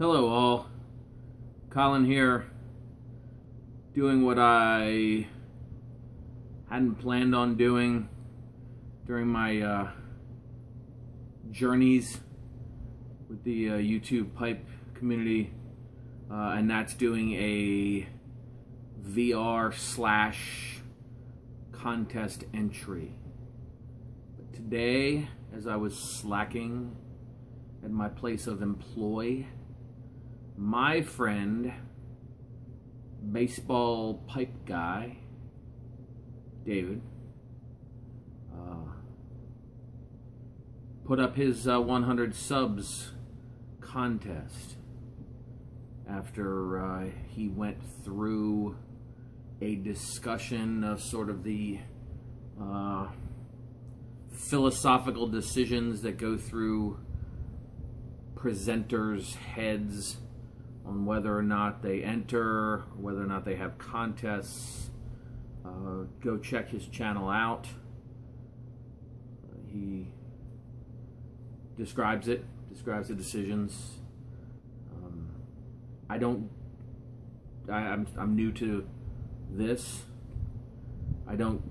Hello all, Colin here, doing what I hadn't planned on doing during my journeys with the YouTube pipe community, and that's doing a VR / contest entry. But today, as I was slacking at my place of employ, my friend, Baseballpipeguy, David, put up his 100 subs contest after he went through a discussion of sort of the philosophical decisions that go through presenters' heads on whether or not they enter, whether or not they have contests. Go check his channel out. He describes the decisions. I'm new to this. I don't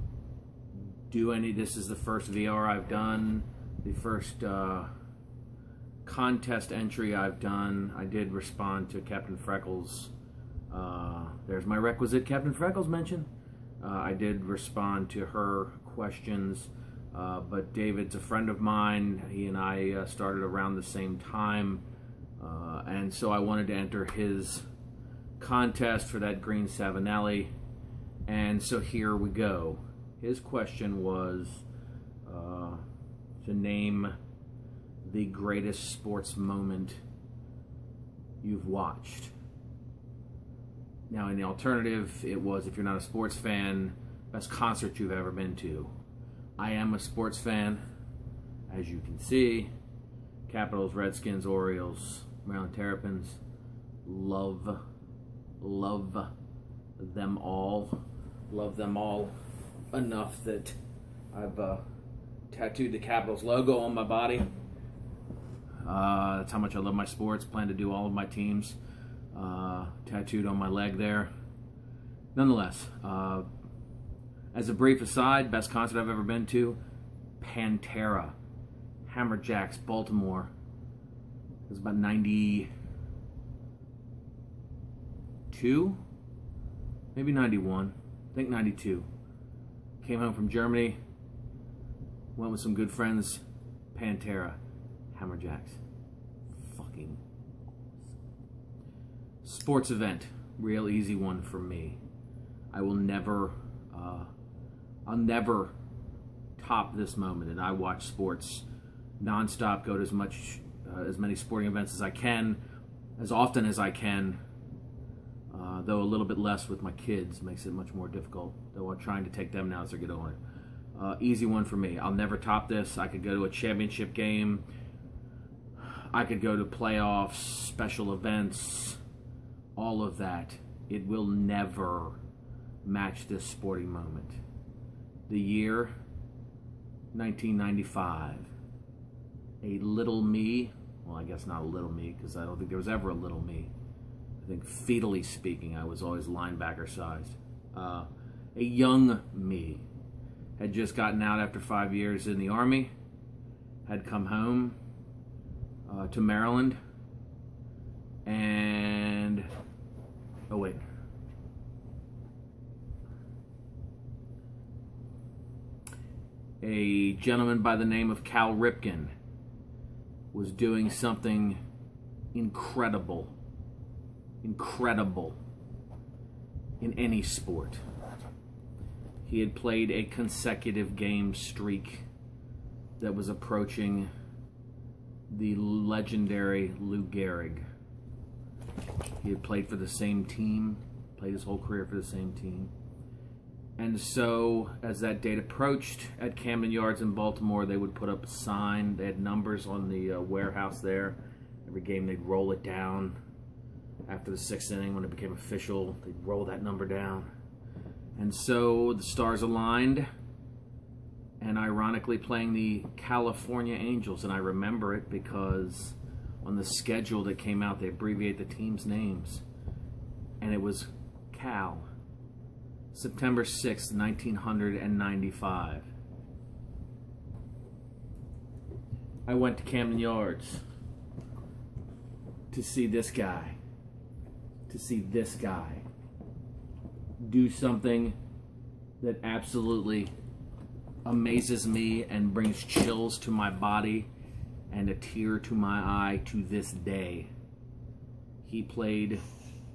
do any. This is the first VR I've done. The first contest entry I've done. I did respond to Captain Freckles. There's my requisite Captain Freckles mention. I did respond to her questions, but David's a friend of mine. He and I started around the same time, and so I wanted to enter his contest for that green Savinelli, and so here we go. His question was to name the greatest sports moment you've watched. Now, in the alternative, it was, if you're not a sports fan, best concert you've ever been to. I am a sports fan, as you can see. Capitals, Redskins, Orioles, Maryland Terrapins. Love them all. Love them all enough that I've tattooed the Capitals logo on my body. That's how much I love my sports. Plan to do all of my teams tattooed on my leg there. Nonetheless, as a brief aside, best concert I've ever been to, Pantera, Hammerjacks, Baltimore. It was about 92, maybe 91, I think 92. Came home from Germany, went with some good friends, Pantera, Hammerjacks. Fucking sports event, real easy one for me. I will never, I'll never top this moment, and I watch sports nonstop, go to as many sporting events as I can, as often as I can, though a little bit less with my kids makes it much more difficult, though I'm trying to take them now as they get older. Easy one for me. I'll never top this. I could go to a championship game, I could go to playoffs, special events, all of that. It will never match this sporting moment. The year, 1995. A little me, well, I guess not a little me, because I don't think there was ever a little me. I think fetally speaking, I was always linebacker sized. A young me had just gotten out after 5 years in the Army, had come home to Maryland, and oh wait, a gentleman by the name of Cal Ripken was doing something incredible in any sport. He had played a consecutive game streak that was approaching the legendary Lou Gehrig. He had played for the same team, played his whole career for the same team. And so, as that date approached at Camden Yards in Baltimore, they would put up a sign. They had numbers on the warehouse there. Every game they'd roll it down. After the 6th inning, when it became official, they'd roll that number down. And so the stars aligned, and ironically playing the California Angels, and I remember it because on the schedule that came out, they abbreviate the team's names. And it was Cal. September 6th, 1995. I went to Camden Yards to see this guy. Do something that absolutely amazes me and brings chills to my body and a tear to my eye to this day. He played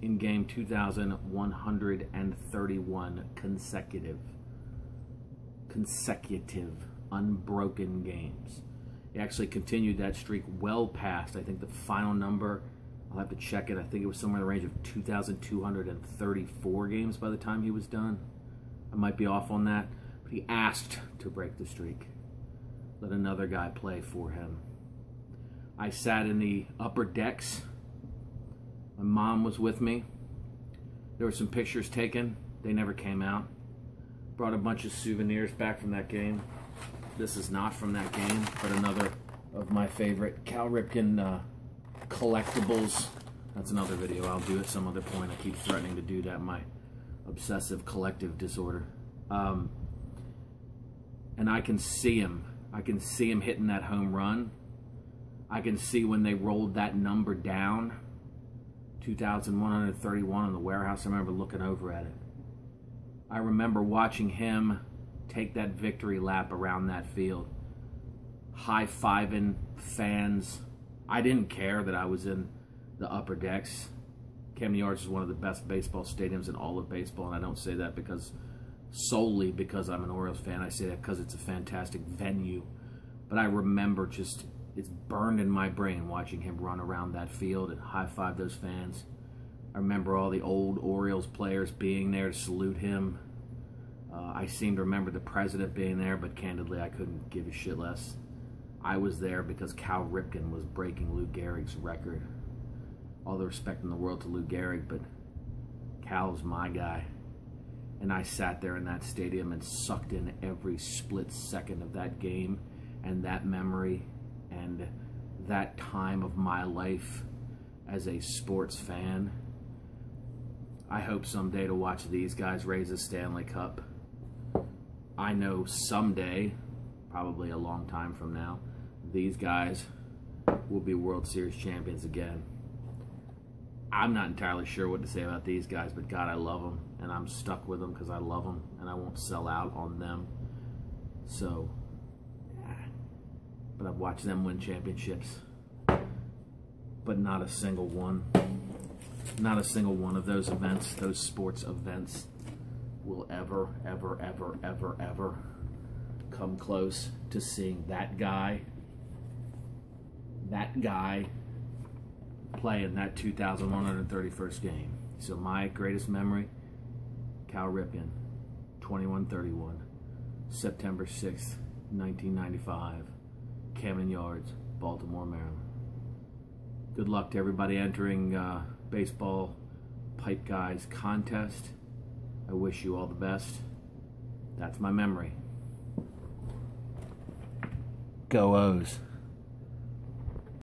in game 2,131 consecutive unbroken games. He actually continued that streak well past, I think the final number, I'll have to check it, I think it was somewhere in the range of 2,234 games by the time he was done. I might be off on that, but he asked to break the streak. Let another guy play for him. I sat in the upper decks. My mom was with me. There were some pictures taken. They never came out. Brought a bunch of souvenirs back from that game. This is not from that game, but another of my favorite Cal Ripken collectibles. That's another video I'll do at some other point. I keep threatening to do that, my obsessive collective disorder. And I can see him. I can see him hitting that home run. I can see when they rolled that number down, 2,131 in the warehouse. I remember looking over at it. I remember watching him take that victory lap around that field, high-fiving fans. I didn't care that I was in the upper decks. Camden Yards is one of the best baseball stadiums in all of baseball, and I don't say that solely because I'm an Orioles fan. I say that because it's a fantastic venue. But I remember just, it's burned in my brain watching him run around that field and high-five those fans. I remember all the old Orioles players being there to salute him. I seem to remember the president being there, but candidly, I couldn't give a shit less. I was there because Cal Ripken was breaking Lou Gehrig's record. All the respect in the world to Lou Gehrig, but Cal's my guy. And I sat there in that stadium and sucked in every split second of that game and that memory and that time of my life as a sports fan. I hope someday to watch these guys raise a Stanley Cup. I know someday, probably a long time from now, these guys will be World Series champions again. I'm not entirely sure what to say about these guys, but God, I love them, and I'm stuck with them because I love them, and I won't sell out on them. So, but I've watched them win championships, but not a single one. Not a single one of those events, those sports events, will ever, ever, ever, ever, ever come close to seeing that guy play in that 2,131st game. So my greatest memory, Cal Ripken, 2131, September 6th, 1995, Camden Yards, Baltimore, Maryland. Good luck to everybody entering Baseball Pipe Guys contest. I wish you all the best. That's my memory. Go O's.